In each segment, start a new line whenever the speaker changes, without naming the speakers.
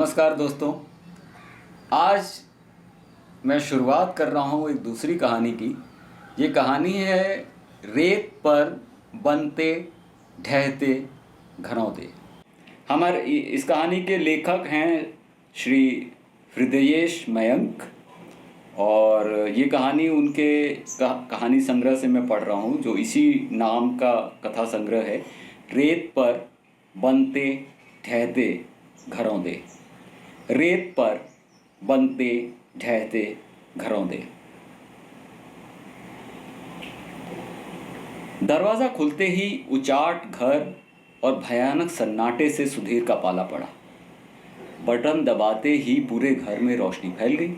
नमस्कार दोस्तों। आज मैं शुरुआत कर रहा हूँ एक दूसरी कहानी की। ये कहानी है रेत पर बनते ढहते घरौंदे। हमारे इस कहानी के लेखक हैं श्री हृदयेश मयंक, और ये कहानी उनके कहानी संग्रह से मैं पढ़ रहा हूँ, जो इसी नाम का कथा संग्रह है, रेत पर बनते ढहते घरौंदे। रेत पर बनते ढहते घरौंदे। दरवाज़ा खुलते ही उचाट घर और भयानक सन्नाटे से सुधीर का पाला पड़ा। बटन दबाते ही पूरे घर में रोशनी फैल गई।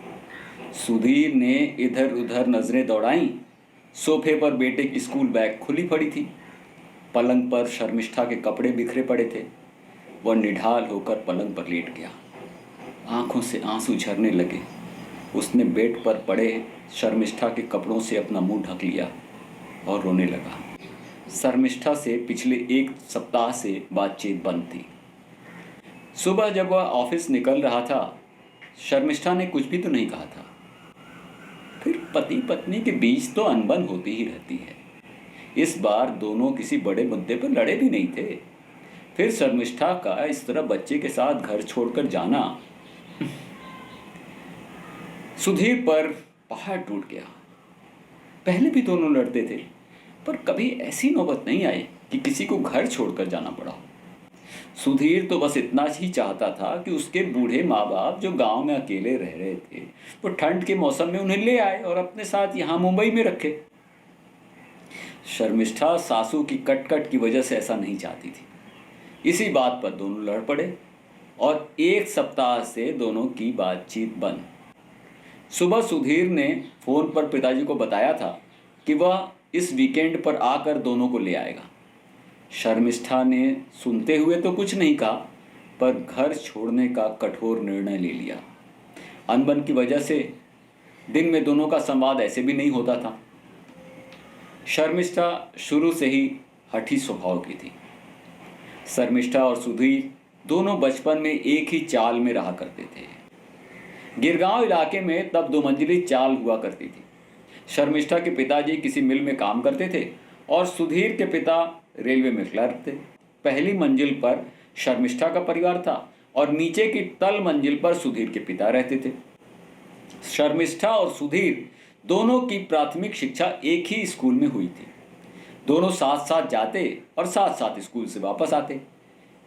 सुधीर ने इधर उधर नजरें दौड़ाईं। सोफे पर बेटे की स्कूल बैग खुली पड़ी थी। पलंग पर शर्मिष्ठा के कपड़े बिखरे पड़े थे। वह निढाल होकर पलंग पर लेट गया। आंखों से आंसू झरने लगे। उसने बेड पर पड़े शर्मिष्ठा के कपड़ों से अपना मुंह ढक लिया और रोने लगा। शर्मिष्ठा से पिछले एक सप्ताह से बातचीत बंद थी। सुबह जब वह ऑफिस निकल रहा था, शर्मिष्ठा ने कुछ भी तो नहीं कहा था। फिर पति पत्नी के बीच तो अनबन होती ही रहती है। इस बार दोनों किसी बड़े मुद्दे पर लड़े भी नहीं थे। फिर शर्मिष्ठा का इस तरह बच्चे के साथ घर छोड़कर जाना सुधीर पर पहाड़ टूट गया। पहले भी दोनों लड़ते थे, पर कभी ऐसी नौबत नहीं आई कि किसी को घर छोड़कर जाना पड़ा। सुधीर तो बस इतना ही चाहता था कि उसके बूढ़े माँ बाप जो गांव में अकेले रह रहे थे, वो ठंड के मौसम में उन्हें ले आए और अपने साथ यहाँ मुंबई में रखे। शर्मिष्ठा सासू की कटकट की वजह से ऐसा नहीं चाहती थी। इसी बात पर दोनों लड़ पड़े और एक सप्ताह से दोनों की बातचीत बंद। सुबह सुधीर ने फोन पर पिताजी को बताया था कि वह इस वीकेंड पर आकर दोनों को ले आएगा। शर्मिष्ठा ने सुनते हुए तो कुछ नहीं कहा, पर घर छोड़ने का कठोर निर्णय ले लिया। अनबन की वजह से दिन में दोनों का संवाद ऐसे भी नहीं होता था। शर्मिष्ठा शुरू से ही हठी स्वभाव की थी। शर्मिष्ठा और सुधीर दोनों बचपन में एक ही चाल में रहा करते थे। गिरगांव इलाके में तब 2 मंजिली चाल हुआ करती थी। शर्मिष्ठा के पिताजी किसी मिल में काम करते थे और सुधीर के पिता रेलवे में क्लर्क थे। पहली मंजिल पर शर्मिष्ठा का परिवार था और नीचे की तल मंजिल पर सुधीर के पिता रहते थे। शर्मिष्ठा और सुधीर दोनों की प्राथमिक शिक्षा एक ही स्कूल में हुई थी। दोनों साथ साथ जाते और साथ साथ स्कूल से वापस आते।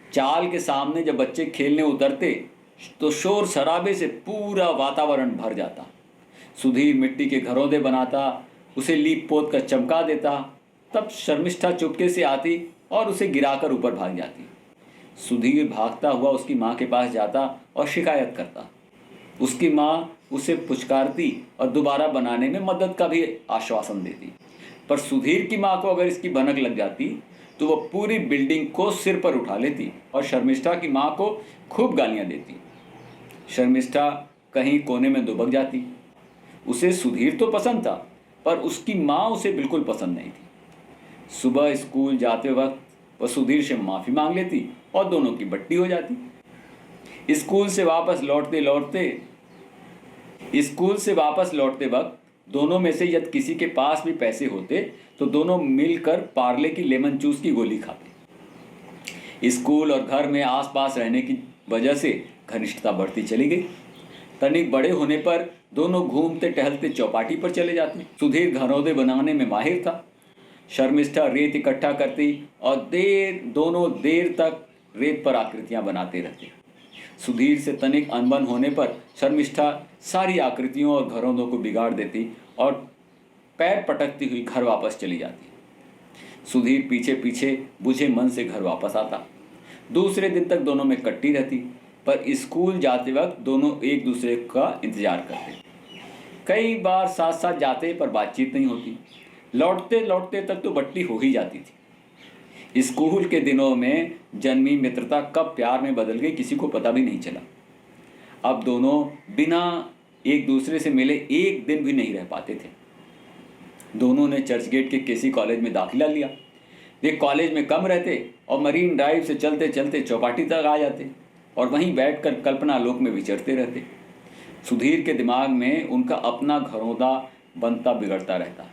चाल के सामने जब बच्चे खेलने उतरते तो शोर शराबे से पूरा वातावरण भर जाता। सुधीर मिट्टी के घरौंदे बनाता, उसे लीप पोत कर चमका देता। तब शर्मिष्ठा चुपके से आती और उसे गिराकर ऊपर भाग जाती। सुधीर भागता हुआ उसकी माँ के पास जाता और शिकायत करता। उसकी माँ उसे पुचकारती और दोबारा बनाने में मदद का भी आश्वासन देती। पर सुधीर की माँ को अगर इसकी भनक लग जाती तो वह पूरी बिल्डिंग को सिर पर उठा लेती और शर्मिष्ठा की माँ को खूब गालियाँ देती। शर्मिष्ठा कहीं कोने में दुबक जाती। उसे सुधीर तो पसंद था, पर उसकी माँ उसे बिल्कुल पसंद नहीं थी। सुबह स्कूल जाते वक्त वह सुधीर से माफ़ी मांग लेती और दोनों की बट्टी हो जाती। स्कूल से वापस लौटते वक्त दोनों में से यदि किसी के पास भी पैसे होते तो दोनों मिलकर पार्ले की लेमन जूस की गोली खाते। स्कूल और घर में आसपास रहने की वजह से घनिष्ठता बढ़ती चली गई। तनिक बड़े होने पर दोनों घूमते टहलते चौपाटी पर चले जाते। सुधीर घरौंदे बनाने में माहिर था। शर्मिष्ठा रेत इकट्ठा करती और दोनों देर तक रेत पर आकृतियां बनाते रहते। सुधीर से तनिक अनबन होने पर शर्मिष्ठा सारी आकृतियों और घरौंदों को बिगाड़ देती और पैर पटकती हुई घर वापस चली जाती। सुधीर पीछे पीछे बुझे मन से घर वापस आता। दूसरे दिन तक दोनों में कट्टी रहती, पर स्कूल जाते वक्त दोनों एक दूसरे का इंतजार करते। कई बार साथ साथ जाते, पर बातचीत नहीं होती। लौटते लौटते तक तो बट्टी हो ही जाती थी। स्कूल के दिनों में जन्मी मित्रता कब प्यार में बदल गई किसी को पता भी नहीं चला। अब दोनों बिना एक दूसरे से मिले एक दिन भी नहीं रह पाते थे। दोनों ने चर्चगेट के केसी कॉलेज में दाखिला लिया। वे कॉलेज में कम रहते और मरीन ड्राइव से चलते चलते चौपाटी तक आ जाते। और वहीं बैठकर कल्पना लोक में विचरते रहते। सुधीर के दिमाग में उनका अपना घरौंदा बनता बिगड़ता रहता।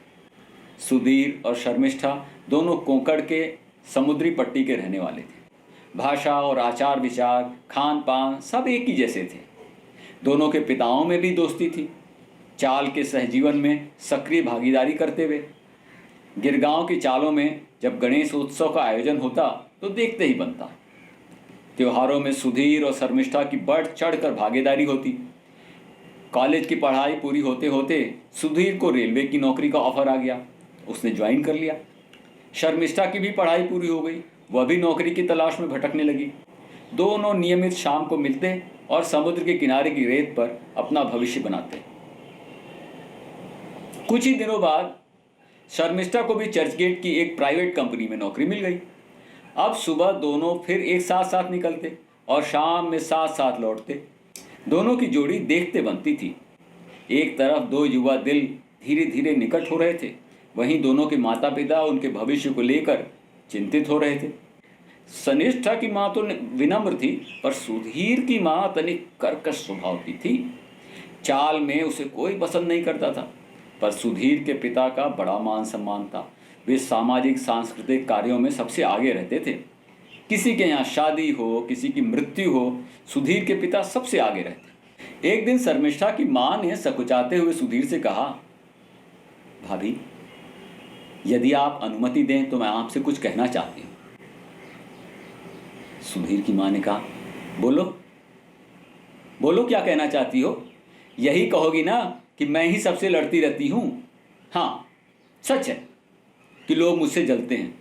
सुधीर और शर्मिष्ठा दोनों कोंकण के समुद्री पट्टी के रहने वाले थे। भाषा और आचार विचार, खान पान सब एक ही जैसे थे। दोनों के पिताओं में भी दोस्ती थी। चाल के सहजीवन में सक्रिय भागीदारी करते हुए गिरगांव की चालों में जब गणेश उत्सव का आयोजन होता तो देखते ही बनता। त्योहारों में सुधीर और शर्मिष्ठा की बढ़ चढ़कर भागीदारी होती। कॉलेज की पढ़ाई पूरी होते होते सुधीर को रेलवे की नौकरी का ऑफर आ गया। उसने ज्वाइन कर लिया। शर्मिष्ठा की भी पढ़ाई पूरी हो गई, वह भी नौकरी की तलाश में भटकने लगी। दोनों नियमित शाम को मिलते और समुद्र के किनारे की रेत पर अपना भविष्य बनाते। कुछ ही दिनों बाद शर्मिष्ठा को भी चर्चगेट की एक प्राइवेट कंपनी में नौकरी मिल गई। अब सुबह दोनों फिर एक साथ साथ निकलते और शाम में साथ साथ लौटते। दोनों की जोड़ी देखते बनती थी। एक तरफ दो युवा दिल धीरे धीरे निकट हो रहे थे, वहीं दोनों के माता पिता उनके भविष्य को लेकर चिंतित हो रहे थे। शर्मिष्ठा की माँ तो विनम्र थी, पर सुधीर की माँ तनिक कर्कश स्वभाव की थी। चाल में उसे कोई पसंद नहीं करता था, पर सुधीर के पिता का बड़ा मान सम्मान था। वे सामाजिक सांस्कृतिक कार्यों में सबसे आगे रहते थे। किसी के यहाँ शादी हो, किसी की मृत्यु हो, सुधीर के पिता सबसे आगे रहते। एक दिन शर्मिष्ठा की माँ ने सकुचाते हुए सुधीर से कहा, भाभी, यदि आप अनुमति दें तो मैं आपसे कुछ कहना चाहती हूँ। सुधीर की माँ ने कहा, बोलो बोलो, क्या कहना चाहती हो? यही कहोगी ना कि मैं ही सबसे लड़ती रहती हूँ। हाँ, सच है कि लोग मुझसे जलते हैं।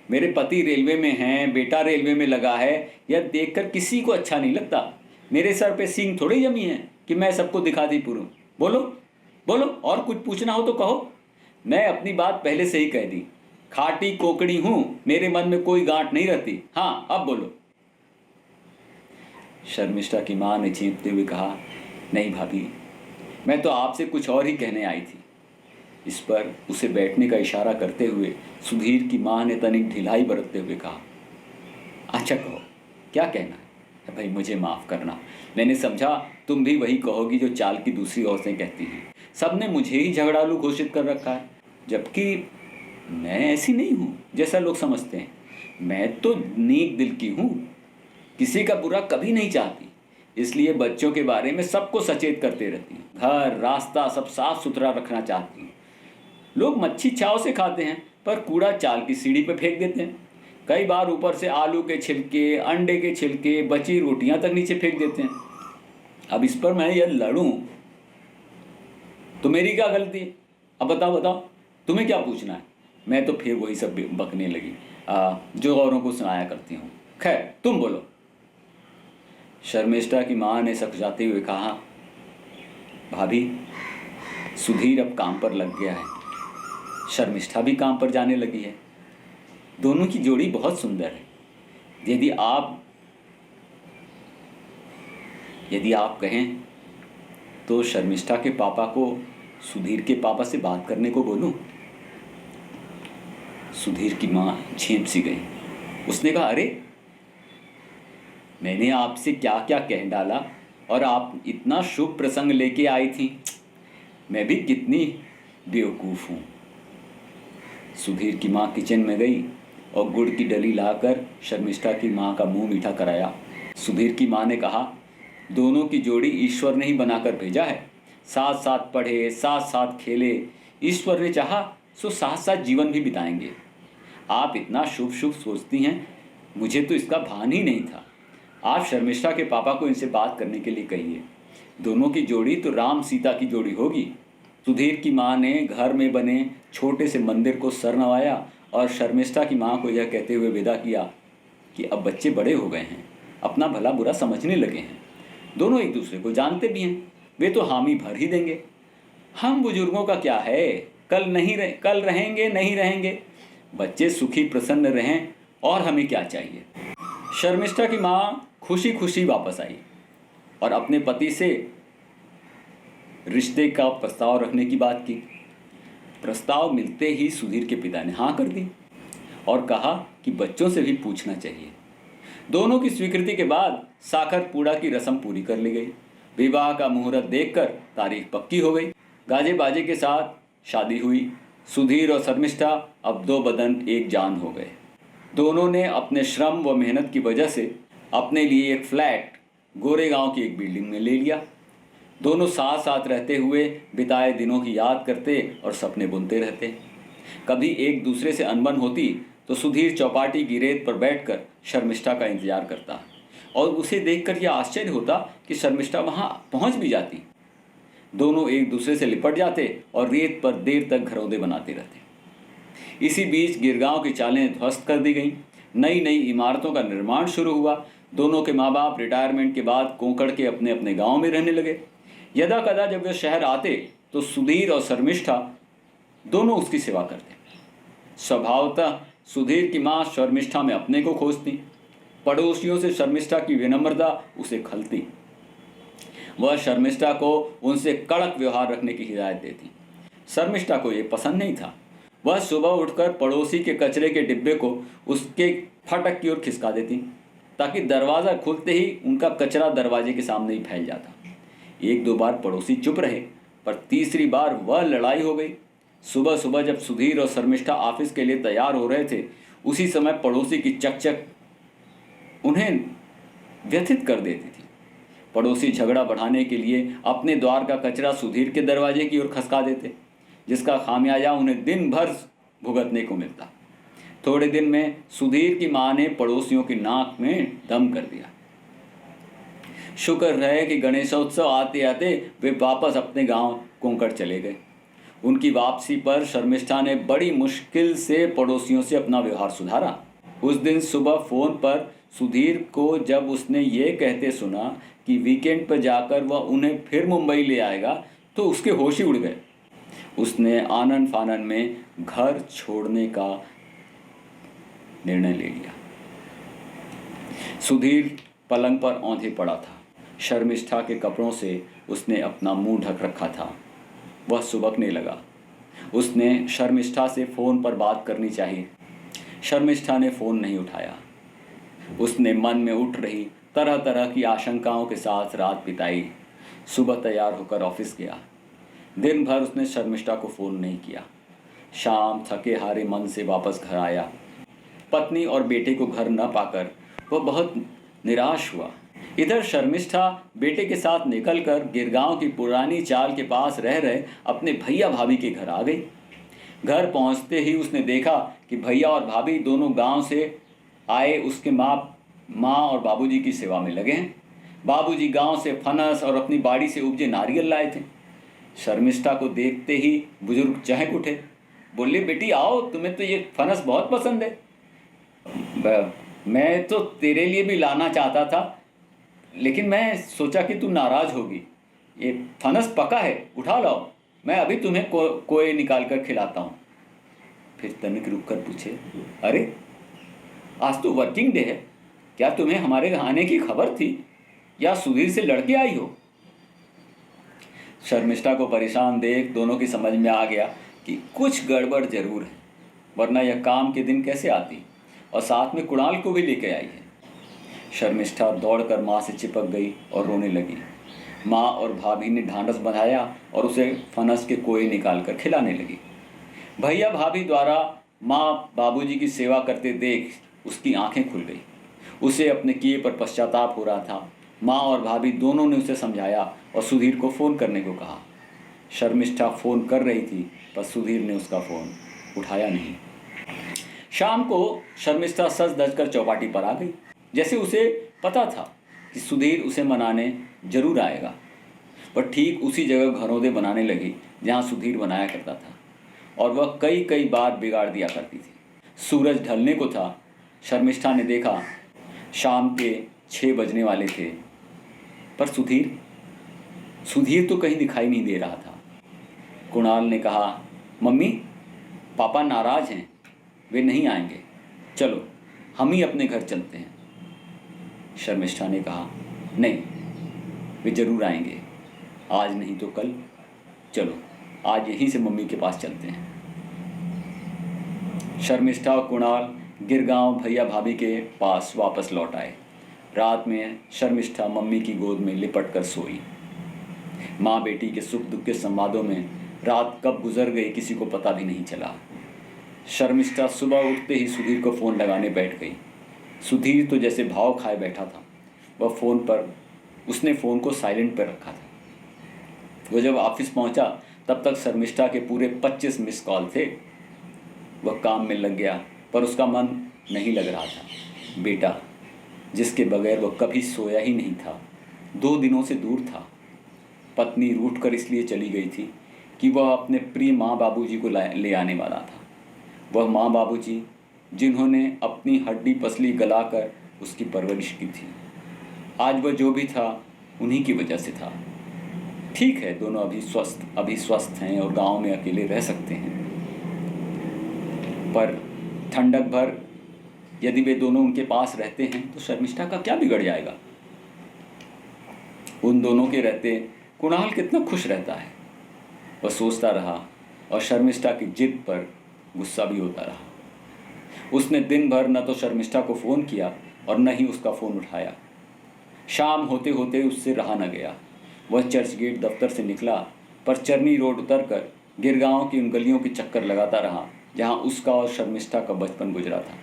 मेरे पति रेलवे में हैं, बेटा रेलवे में लगा है, यह देखकर किसी को अच्छा नहीं लगता। मेरे सर पे सींग थोड़ी जमी है कि मैं सबको दिखाती फिरूं। बोलो बोलो, और कुछ पूछना हो तो कहो। मैं अपनी बात पहले से ही कह दी। खाटी कोकड़ी हूँ, मेरे मन में कोई गांठ नहीं रहती। हाँ, अब बोलो। शर्मिष्ठा की माँ ने चींपते हुए कहा, नहीं भाभी, मैं तो आपसे कुछ और ही कहने आई थी। इस पर उसे बैठने का इशारा करते हुए सुधीर की माँ ने तनिक ढिलाई बरतते हुए कहा, अच्छा कहो, क्या कहना है? भाई मुझे माफ़ करना, मैंने समझा तुम भी वही कहोगी जो चाल की दूसरी औरतें कहती हैं। सबने मुझे ही झगड़ालू घोषित कर रखा है, जबकि मैं ऐसी नहीं हूँ जैसा लोग समझते हैं। मैं तो नेक दिल की हूँ, किसी का बुरा कभी नहीं चाहती, इसलिए बच्चों के बारे में सबको सचेत करते रहती हूँ। घर रास्ता सब साफ सुथरा रखना चाहती हूँ। लोग मच्छी चाव से खाते हैं, पर कूड़ा चाल की सीढ़ी पर फेंक देते हैं। कई बार ऊपर से आलू के छिलके, अंडे के छिलके, बची रोटियां तक नीचे फेंक देते हैं। अब इस पर मैं यह लड़ूं तो मेरी क्या गलती है? अब बताओ बताओ, तुम्हें क्या पूछना है? मैं तो फिर वही सब बकने लगी जो औरों को सुनाया करती हूँ। खैर, तुम बोलो। शर्मिष्ठा की माँ ने सकजाते हुए कहा, भाभी, सुधीर अब काम पर लग गया है, शर्मिष्ठा भी काम पर जाने लगी है। दोनों की जोड़ी बहुत सुंदर है। यदि आप कहें तो शर्मिष्ठा के पापा को सुधीर के पापा से बात करने को बोलूं? सुधीर की माँ झेंप सी गई। उसने कहा, अरे मैंने आपसे क्या क्या कह डाला और आप इतना शुभ प्रसंग लेके आई थी। मैं भी कितनी बेवकूफ़ हूँ। सुधीर की माँ किचन में गई और गुड़ की डली लाकर शर्मिष्ठा की माँ का मुंह मीठा कराया। सुधीर की माँ ने कहा, दोनों की जोड़ी ईश्वर ने ही बनाकर भेजा है। साथ साथ पढ़े, साथ साथ खेले, ईश्वर ने चाहा सो साथ साथ जीवन भी बिताएंगे। आप इतना शुभ शुभ सोचती हैं, मुझे तो इसका भान ही नहीं था। आप शर्मिष्ठा के पापा को इनसे बात करने के लिए कहिए। दोनों की जोड़ी तो राम सीता की जोड़ी होगी। सुधीर की माँ ने घर में बने छोटे से मंदिर को सर नवाया और शर्मिष्ठा की माँ को यह कहते हुए विदा किया कि अब बच्चे बड़े हो गए हैं, अपना भला बुरा समझने लगे हैं। दोनों एक दूसरे को जानते भी हैं, वे तो हामी भर ही देंगे। हम बुजुर्गों का क्या है, कल रहेंगे नहीं रहेंगे, बच्चे सुखी प्रसन्न रहें और हमें क्या चाहिए। शर्मिष्ठा की माँ खुशी खुशी वापस आई और अपने पति से रिश्ते का प्रस्ताव रखने की बात की। प्रस्ताव मिलते ही सुधीर के पिता ने हाँ कर दी और कहा कि बच्चों से भी पूछना चाहिए। दोनों की स्वीकृति के बाद साखर पूड़ा की रस्म पूरी कर ली गई। विवाह का मुहूर्त देखकर तारीख पक्की हो गई। गाजे बाजे के साथ शादी हुई। सुधीर और शर्मिष्ठा अब दो बदन एक जान हो गए। दोनों ने अपने श्रम व मेहनत की वजह से अपने लिए एक फ्लैट गोरेगांव की एक बिल्डिंग में ले लिया। दोनों साथ साथ रहते हुए बिताए दिनों की याद करते और सपने बुनते रहते। कभी एक दूसरे से अनबन होती तो सुधीर चौपाटी की रेत पर बैठकर शर्मिष्ठा का इंतजार करता और उसे देखकर यह आश्चर्य होता कि शर्मिष्ठा वहां पहुंच भी जाती। दोनों एक दूसरे से लिपट जाते और रेत पर देर तक घरौंदे बनाते रहते। इसी बीच गिरगांव की चालें ध्वस्त कर दी गईं। नई नई इमारतों का निर्माण शुरू हुआ। दोनों के माँ बाप रिटायरमेंट के बाद कोंकण के अपने अपने गांव में रहने लगे। यदा कदा जब वे शहर आते तो सुधीर और शर्मिष्ठा दोनों उसकी सेवा करते। स्वभावतः सुधीर की माँ शर्मिष्ठा में अपने को खोजती। पड़ोसियों से शर्मिष्ठा की विनम्रता उसे खलती। वह शर्मिष्ठा को उनसे कड़क व्यवहार रखने की हिदायत देती। शर्मिष्ठा को यह पसंद नहीं था। वह सुबह उठकर पड़ोसी के कचरे के डिब्बे को उसके फाटक की ओर खिसका देती ताकि दरवाज़ा खुलते ही उनका कचरा दरवाजे के सामने ही फैल जाता। एक दो बार पड़ोसी चुप रहे, पर तीसरी बार वह लड़ाई हो गई। सुबह सुबह जब सुधीर और शर्मिष्ठा ऑफिस के लिए तैयार हो रहे थे, उसी समय पड़ोसी की चकचक उन्हें व्यथित कर देती थी। पड़ोसी झगड़ा बढ़ाने के लिए अपने द्वार का कचरा सुधीर के दरवाजे की ओर खसका देते, जिसका खामियाजा उन्हें दिन भर भुगतने को मिलता। थोड़े दिन में सुधीर की मां ने पड़ोसियों की नाक में दम कर दिया। शुक्र रहे कि गणेशोत्सव आते आते वे वापस अपने गांव कोंकण चले गए। उनकी वापसी पर शर्मिष्ठा ने बड़ी मुश्किल से पड़ोसियों से अपना व्यवहार सुधारा। उस दिन सुबह फोन पर सुधीर को जब उसने ये कहते सुना कि वीकेंड पर जाकर वह उन्हें फिर मुंबई ले आएगा तो उसके होश ही उड़ गए। उसने आनन फानन में घर छोड़ने का निर्णय ले लिया। सुधीर पलंग पर औंधे पड़ा था। शर्मिष्ठा के कपड़ों से उसने अपना मुंह ढक रखा था। वह सुबकने लगा। उसने शर्मिष्ठा से फ़ोन पर बात करनी चाहिए। शर्मिष्ठा ने फ़ोन नहीं उठाया। उसने मन में उठ रही तरह तरह की आशंकाओं के साथ रात बिताई। सुबह तैयार होकर ऑफिस गया। दिन भर उसने शर्मिष्ठा को फ़ोन नहीं किया। शाम थके हारे मन से वापस घर आया। पत्नी और बेटे को घर न पाकर वह बहुत निराश हुआ। इधर शर्मिष्ठा बेटे के साथ निकलकर गिरगांव की पुरानी चाल के पास रह रहे अपने भैया भाभी के घर आ गई। घर पहुंचते ही उसने देखा कि भैया और भाभी दोनों गांव से आए उसके माँ और बाबूजी की सेवा में लगे हैं। बाबूजी गांव से फनस और अपनी बाड़ी से उपजे नारियल लाए थे। शर्मिष्ठा को देखते ही बुजुर्ग चहक उठे। बोले, बेटी आओ, तुम्हें तो ये फनस बहुत पसंद है। मैं तो तेरे लिए भी लाना चाहता था, लेकिन मैं सोचा कि तू नाराज होगी। ये फनस पका है, उठा लाओ, मैं अभी तुम्हें कोए निकाल कर खिलाता हूँ। फिर तनिक रुक कर पूछे, अरे आज तो वर्किंग डे है, क्या तुम्हें हमारे आने की खबर थी या सुधीर से लड़के आई हो? शर्मिष्ठा को परेशान देख दोनों की समझ में आ गया कि कुछ गड़बड़ जरूर है, वरना यह काम के दिन कैसे आती और साथ में कुणाल को भी लेके आई है। शर्मिष्ठा दौड़कर माँ से चिपक गई और रोने लगी। माँ और भाभी ने ढांढस बंधाया और उसे फनस के कोए निकाल कर खिलाने लगी। भैया भाभी द्वारा माँ बाबूजी की सेवा करते देख उसकी आंखें खुल गई। उसे अपने किए पर पश्चाताप हो रहा था। माँ और भाभी दोनों ने उसे समझाया और सुधीर को फ़ोन करने को कहा। शर्मिष्ठा फ़ोन कर रही थी, पर सुधीर ने उसका फ़ोन उठाया नहीं। शाम को शर्मिष्ठा सज धज कर चौपाटी पर आ गई। जैसे उसे पता था कि सुधीर उसे मनाने जरूर आएगा। पर ठीक उसी जगह घरौंदे बनाने लगी जहाँ सुधीर बनाया करता था, और वह कई कई बार बिगाड़ दिया करती थी। सूरज ढलने को था। शर्मिष्ठा ने देखा शाम के 6 बजने वाले थे, पर सुधीर तो कहीं दिखाई नहीं दे रहा था। कुणाल ने कहा, मम्मी पापा नाराज़ हैं, वे नहीं आएंगे, चलो हम ही अपने घर चलते हैं। शर्मिष्ठा ने कहा, नहीं, वे ज़रूर आएंगे, आज नहीं तो कल। चलो आज यहीं से मम्मी के पास चलते हैं। शर्मिष्ठा और कुणाल गिरगांव भैया भाभी के पास वापस लौट आए। रात में शर्मिष्ठा मम्मी की गोद में लिपट कर सोई। माँ बेटी के सुख दुख के संवादों में रात कब गुजर गई किसी को पता भी नहीं चला। शर्मिष्ठा सुबह उठते ही सुधीर को फ़ोन लगाने बैठ गई। सुधीर तो जैसे भाव खाए बैठा था। उसने फ़ोन को साइलेंट पर रखा था। वो जब ऑफिस पहुंचा तब तक शर्मिष्ठा के पूरे 25 मिस कॉल थे। वह काम में लग गया पर उसका मन नहीं लग रहा था। बेटा जिसके बगैर वह कभी सोया ही नहीं था 2 दिनों से दूर था। पत्नी रूठ कर इसलिए चली गई थी कि वह अपने प्रिय माँ बाबूजी को ले आने वाला था। वह माँ बाबूजी जिन्होंने अपनी हड्डी पसली गलाकर उसकी परवरिश की थी। आज वह जो भी था उन्हीं की वजह से था। ठीक है, दोनों अभी स्वस्थ हैं और गांव में अकेले रह सकते हैं, पर ठंडक भर यदि वे दोनों उनके पास रहते हैं तो शर्मिष्ठा का क्या बिगड़ जाएगा। उन दोनों के रहते कुणाल कितना खुश रहता है। वह सोचता रहा और शर्मिष्ठा की जिद पर गुस्सा भी होता रहा। उसने दिन भर न तो शर्मिष्ठा को फ़ोन किया और न ही उसका फ़ोन उठाया। शाम होते होते उससे रहा न गया। वह चर्च गेट दफ्तर से निकला पर चरनी रोड उतरकर गिरगांव की उन गलियों के चक्कर लगाता रहा जहां उसका और शर्मिष्ठा का बचपन गुजरा था।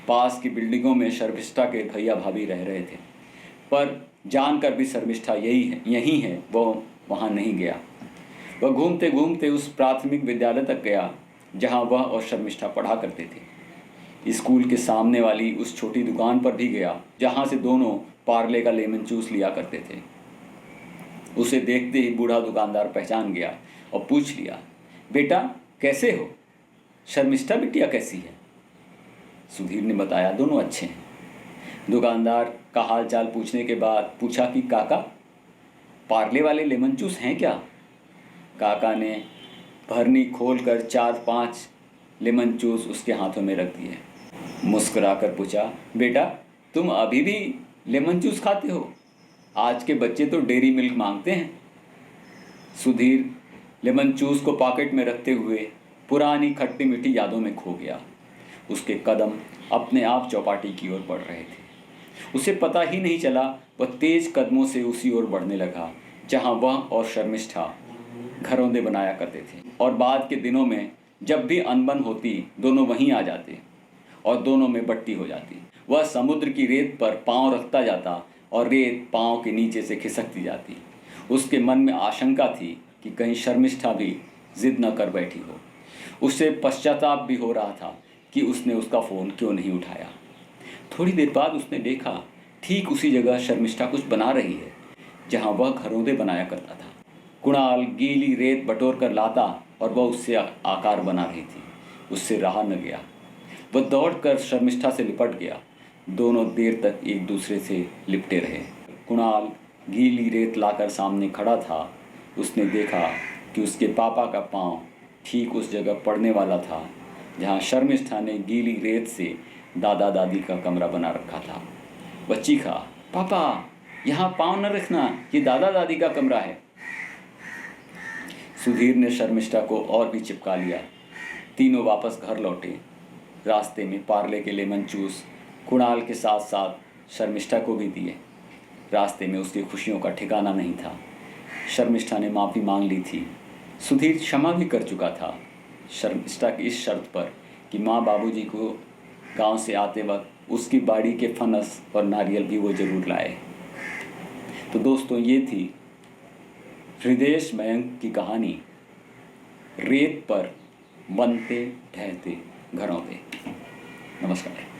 पास की बिल्डिंगों में शर्मिष्ठा के भैया भाभी रह रहे थे, पर जानकर भी शर्मिष्ठा यही है वह वहां नहीं गया। वह घूमते घूमते उस प्राथमिक विद्यालय तक गया जहां वह और शर्मिष्ठा पढ़ा करते थे। स्कूल के सामने वाली उस छोटी दुकान पर भी गया जहां से दोनों पार्ले का लेमन जूस लिया करते थे। उसे देखते ही बूढ़ा दुकानदार पहचान गया और पूछ लिया, बेटा कैसे हो? शर्मिष्ठा बिटिया कैसी है? सुधीर ने बताया, दोनों अच्छे हैं। दुकानदार का हाल चाल पूछने के बाद पूछा कि काका पार्ले वाले लेमन जूस हैं क्या? काका ने भरनी खोलकर 4-5 लेमन जूस उसके हाथों में रख दिए। मुस्कुराकर पूछा, बेटा तुम अभी भी लेमन जूस खाते हो? आज के बच्चे तो डेयरी मिल्क मांगते हैं। सुधीर लेमन जूस को पॉकेट में रखते हुए पुरानी खट्टी मीठी यादों में खो गया। उसके कदम अपने आप चौपाटी की ओर बढ़ रहे थे। उसे पता ही नहीं चला वह तेज कदमों से उसी ओर बढ़ने लगा जहां वह और शर्मिष्ठा घरौंदे बनाया करते थे। और बाद के दिनों में जब भी अनबन होती दोनों वहीं आ जाते और दोनों में बट्टी हो जाती। वह समुद्र की रेत पर पांव रखता जाता और रेत पांव के नीचे से खिसकती जाती। उसके मन में आशंका थी कि कहीं शर्मिष्ठा भी जिद न कर बैठी हो। उसे पश्चाताप भी हो रहा था कि उसने उसका फ़ोन क्यों नहीं उठाया। थोड़ी देर बाद उसने देखा ठीक उसी जगह शर्मिष्ठा कुछ बना रही है जहां वह घरौंदे बनाया करता था। कुणाल गीली रेत बटोर कर लाता और वह उससे आकार बना रही थी। उससे रहा न गया। वह दौड़कर शर्मिष्ठा से लिपट गया। दोनों देर तक एक दूसरे से लिपटे रहे। कुणाल गीली रेत लाकर सामने खड़ा था। उसने देखा कि उसके पापा का पांव ठीक उस जगह पड़ने वाला था जहां शर्मिष्ठा ने गीली रेत से दादा दादी का कमरा बना रखा था। वह चीखा, पापा यहाँ पांव न रखना, ये दादा दादी का कमरा है। सुधीर ने शर्मिष्ठा को और भी चिपका लिया। तीनों वापस घर लौटे। रास्ते में पार्ले के लेमन जूस कुणाल के साथ साथ शर्मिष्ठा को भी दिए। रास्ते में उसकी खुशियों का ठिकाना नहीं था। शर्मिष्ठा ने माफ़ी मांग ली थी। सुधीर क्षमा भी कर चुका था शर्मिष्ठा की इस शर्त पर कि माँ बाबूजी को गांव से आते वक्त उसकी बाड़ी के फनस और नारियल भी वो जरूर लाए। तो दोस्तों, ये थी हृदय मयंक की कहानी, रेत पर बनते ठहरते घरों पे। नमस्कार।